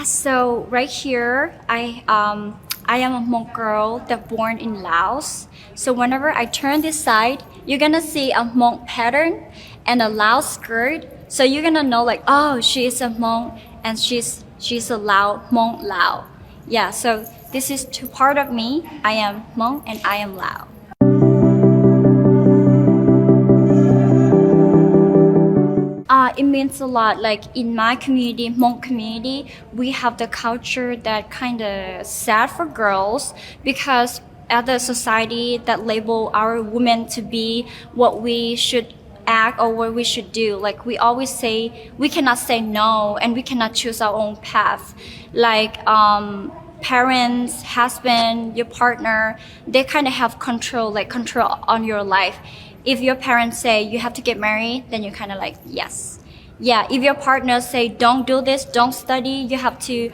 Yeah, so right here, I am a Hmong girl that born in Laos. So whenever I turn this side, you're gonna see a Hmong pattern and a Lao skirt. So you're gonna know like, oh, she is a Hmong and she's a Lao Hmong Lao. Yeah, so this is two part of me. I am Hmong and I am Lao. It means a lot. Like in my community, Hmong community, we have the culture that kind of sad for girls because as a society that label our women to be what we should act or what we should do. Like we always say, we cannot say no and we cannot choose our own path. Like parents, husband, your partner, they kind of have control, like control on your life. If your parents say you have to get married, then you're kind of like, yes. Yeah, if your partner say don't do this, don't study, you have to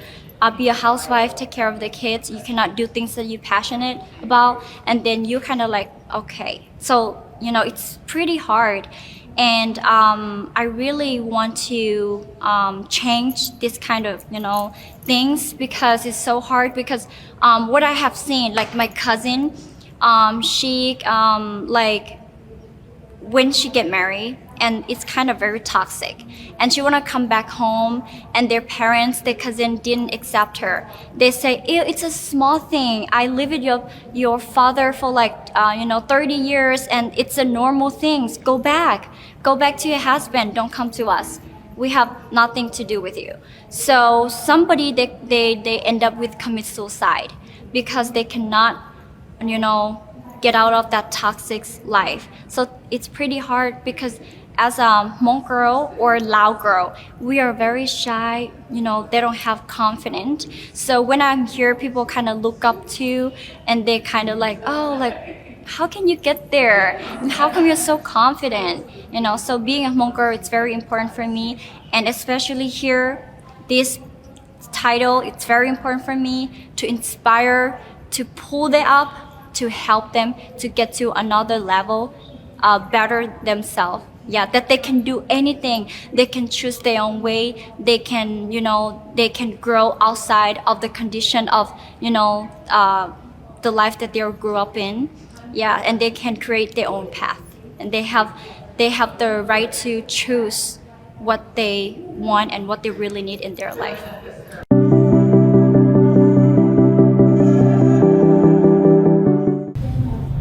be a housewife, take care of the kids, you cannot do things that you're passionate about, and then you kind of like, okay. So, it's pretty hard. And I really want to change this kind of, things because it's so hard because what I have seen, like my cousin, she like, when she get married and it's kind of very toxic and she want to come back home and their parents, their cousin didn't accept her. They say, ew, it's a small thing. I live with your father for like 30 years and it's a normal thing. Go back to your husband, don't come to us, we have nothing to do with you. So somebody they end up with commit suicide because they cannot get out of that toxic life. So it's pretty hard because as a Hmong girl or Lao girl, we are very shy, they don't have confidence. So when I'm here, people kind of look up to and they kind of like, oh, like, how can you get there? And how come you're so confident? So being a Hmong girl, it's very important for me. And especially here, this title, it's very important for me to inspire, to pull them up, to help them to get to another level, better themselves. Yeah, that they can do anything. They can choose their own way. They can, they can grow outside of the condition of, the life that they grew up in. Yeah, and they can create their own path. And they have the right to choose what they want and what they really need in their life.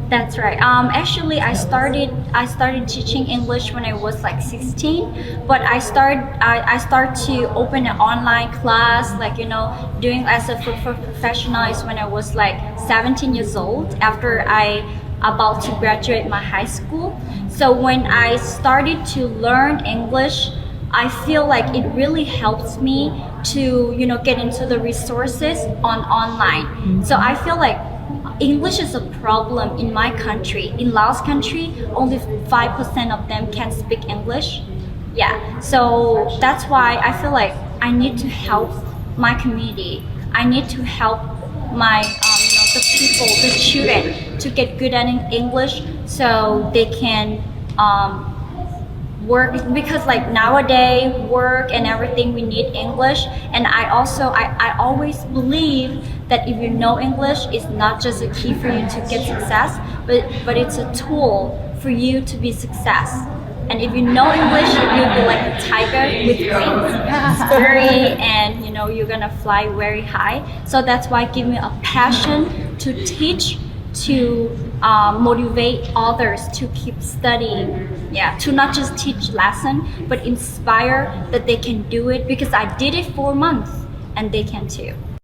That's right. Actually, I started teaching English when I was like 16, but I start to open an online class, like doing as a professional is when I was like 17 years old after I about to graduate my high school. So when I started to learn English, I feel like it really helps me to get into the resources on online. So I feel like English is a problem in my country. In Laos country, only 5% of them can speak English. Yeah, so that's why I feel like I need to help my community. I need to help my, the people, the children to get good at English so they can work, because like nowadays work and everything we need English. And I always believe that if you know English, it's not just a key for you to get success, but it's a tool for you to be success. And if you know English, you'll be like a tiger with wings, scary, and you're gonna fly very high. So that's why give me a passion to teach, to motivate others to keep studying. Yeah, to not just teach lesson, but inspire that they can do it, because I did it for months and they can too.